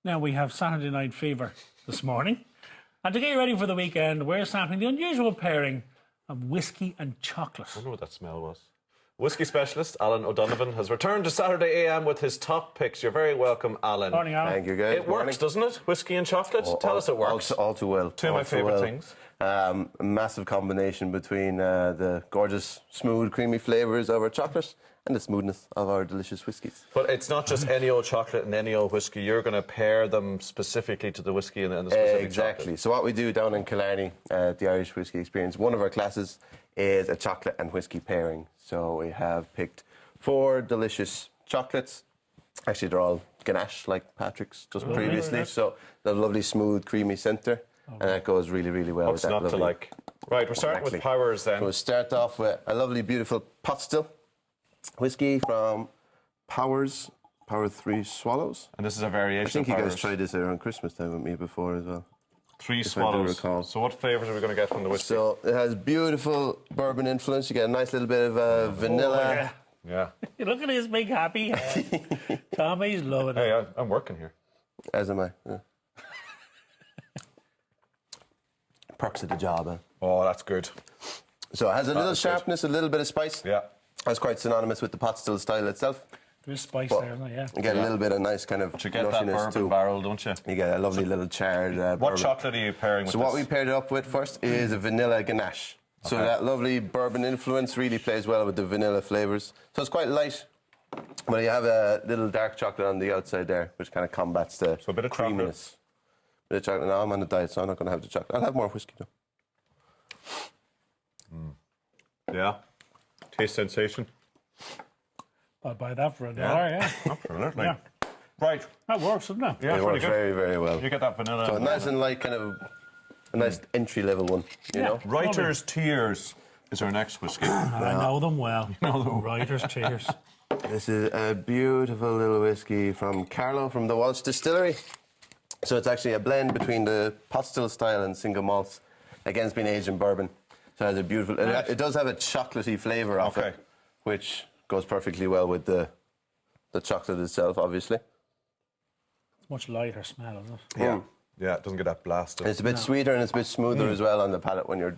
Now we have Saturday Night Fever this morning. And to get you ready for the weekend, we're sampling the unusual pairing of whiskey and chocolate. I wonder what that smell was. Whiskey specialist Alan O'Donovan has returned to Saturday AM with his top picks. You're very welcome, Alan. Morning, Alan. Thank you, guys. It works, doesn't it? Whiskey and chocolate? Tell us it works. All too well. Two of my favourite things. A massive combination between the gorgeous, smooth, creamy flavours of our chocolate and the smoothness of our delicious whiskies. But it's not just any old chocolate and any old whiskey. You're going to pair them specifically to the whiskey and the specific Exactly. chocolate. So what we do down in Killarney, the Irish Whiskey Experience, one of our classes is a chocolate and whiskey pairing. So we have picked 4 delicious chocolates. Actually, they're all ganache, like Patrick's just previously. So the lovely, smooth, creamy centre. And that goes really, really well What's with that not to like? Right, we're starting with Powers then. So we'll start off with a lovely, beautiful pot still whiskey from Powers, Power 3 Swallows. And this is a variation. I think of you Powers. guys tried this around Christmas time with me before as well. 3 if I do swallows. recall. So what flavours are we going to get from the whiskey? So it has beautiful bourbon influence. You get a nice little bit of vanilla. Yeah. Look at his big happy head. Tommy's loving it. Hey, I'm working here. As am I. Yeah. Perks of the job, eh? Oh, that's good. So it has a little is good. sharpness, a little bit of spice. Yeah. That's quite synonymous with the pot still style itself. There's spice But there, isn't there? Yeah. you get a little bit of nice kind of But you get that nuttiness bourbon too. barrel, don't you? You get a lovely little charred What bourbon. chocolate are you pairing with So this? what we paired it up with first is a vanilla ganache. So Okay. that lovely bourbon influence really plays well with the vanilla flavours. So it's quite light, but you have a little dark chocolate on the outside there, which kind of combats the So a bit of chocolate. creaminess. Bit of chocolate. No, I'm on a diet, so I'm not going to have the chocolate. I'll have more whiskey though. Yeah. Taste sensation. I'll buy that for $1, Yeah. yeah. Absolutely. Yeah. Right. That works, doesn't it? Yeah, It it's really works good. very, very well. You get that vanilla. So a nice and light kind of a nice entry level one, you know. Writer's Tears is our next whiskey. I know them well. Writers' tears. This is a beautiful little whiskey from Carlo from the Walsh Distillery. So it's actually a blend between the pot still style and single malts. Again, it's been aged in bourbon. So it has a beautiful... It does have a chocolatey flavour off Okay. it, which goes perfectly well with the chocolate itself, obviously. It's much lighter smell, isn't it? Yeah. Yeah, it doesn't get that blasted. It's a bit sweeter and it's a bit smoother as well on the palate when you're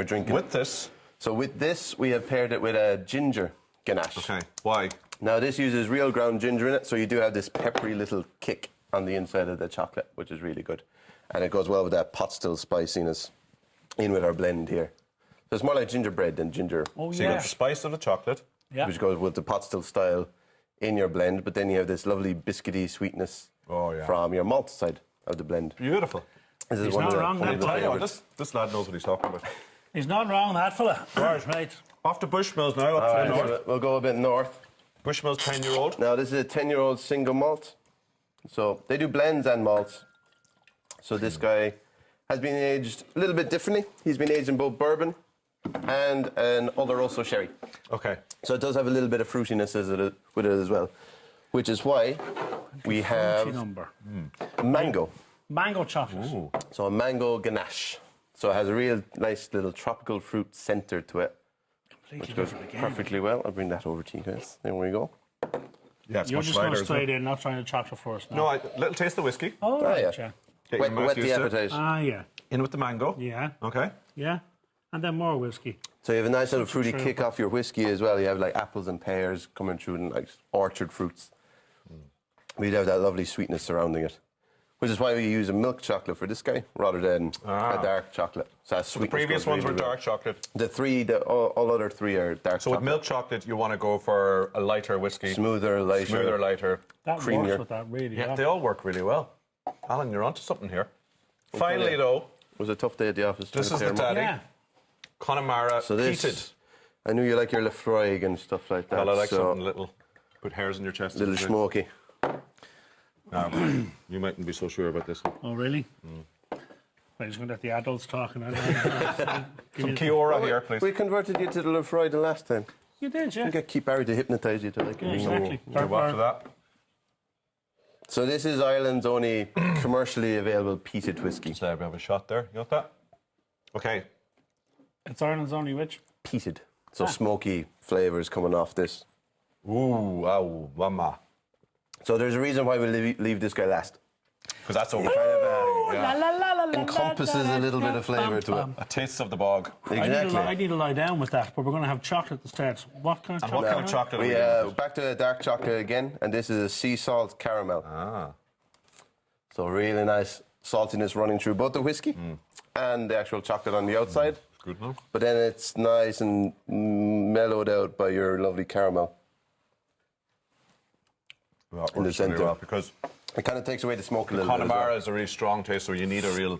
drinking. With this, So with this, we have paired it with a ginger ganache. okay, why? Now, this uses real ground ginger in it, so you do have this peppery little kick on the inside of the chocolate, which is really good. And it goes well with that pot still spiciness in with our blend here. So it's more like gingerbread than ginger, Oh, So you yeah. got the spice of the chocolate. Yeah. which goes with the pot still style in your blend, but then you have this lovely biscuity sweetness Oh, yeah. from your malt side of the blend. Beautiful. This is He's one not of the, wrong, one that of the tell you, favourites. This lad knows what he's talking about. He's not wrong, that fella. Right. Off to Bushmills now, up to the north. So we'll go a bit north. Bushmills 10-year-old. Now, this is a 10-year-old single malt. So they do blends and malts. So this guy has been aged a little bit differently. He's been aged in both bourbon and an Oloroso sherry. Okay. So it does have a little bit of fruitiness with it as well, which is why we have Number. mango. Mango chocolate. Ooh. So a mango ganache. So it has a real nice little tropical fruit centre to it, Completely which goes different again. perfectly well. I'll bring that over to you guys. There we go. Yeah, it's You're much just going lighter, isn't straight it? in, not trying to chocolate first. No, little taste of the whiskey. Oh, Ah, right, yeah. yeah. Get your mouth Wet used the to it. appetite. Ah, yeah. In with the mango. Yeah. Okay. Yeah. And then more whiskey. So you have a nice little fruity true. kick off your whiskey as well. You have like apples and pears coming through and like orchard fruits. We'd have that lovely sweetness surrounding it, which is why we use a milk chocolate for this guy rather than a dark chocolate. So that The sweetness previous goes ones really were well. dark chocolate. All other 3 are dark So with chocolate. milk chocolate, you want to go for a lighter whiskey. Smoother, lighter. Smoother, lighter. That Creamier. works with that, really. Yeah, they all work really well. Alan, you're onto something here. Finally, yeah. though, It was a tough day at the office. this trying is to the pair 'em up. daddy. Yeah. Connemara So this, peated. I knew you like your Lefroy and stuff like that. Well, I like so something little. Put hairs in your chest. little smoky. You mightn't be so sure about this one. Oh, really? I'm just going to let the adults talk. Some Kiora here, please. We converted you to the Lefroy the last time. You did, yeah. You get Barry to hypnotise you to like it. Exactly. You're up for that. So this is Ireland's only commercially available peated whiskey. So we have a shot there. You got that? Okay. It's Ireland's only which? Peated. So smoky flavours coming off this. Ooh, wow, mama. So there's a reason why we leave this guy last. Because that's over. Encompasses a little bit of flavour to it. A taste of the bog. Exactly. I need to lie down with that, but we're going to have chocolate at the start. What kind of And chocolate? what kind of chocolate are we Back to dark chocolate again, and this is a sea salt caramel. Ah. So really nice saltiness running through both the whiskey and the actual chocolate on the outside. Good enough. But then it's nice and mellowed out by your lovely caramel Well, in the works really centre. well, because It kind of takes away the smoke a little bit. as Connemara well. is a really strong taste, so you need a real.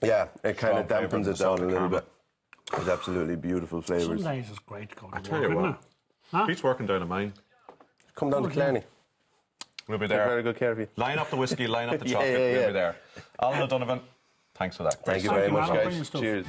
Yeah, it kind of strong flavour dampens of it the down a salted little caramel. bit. It's absolutely beautiful flavours. Some days is great to go to tell work, you what. isn't it? Pete's working down at mine. Come down to Clarny. We'll be Take very there. good care of you. Line up the whiskey, line up the Yeah, chocolate. yeah, We'll yeah. be there. Alan O'Donovan, thanks for that. Thank you Thank very you, much, man. guys. Brilliant stuff. Cheers.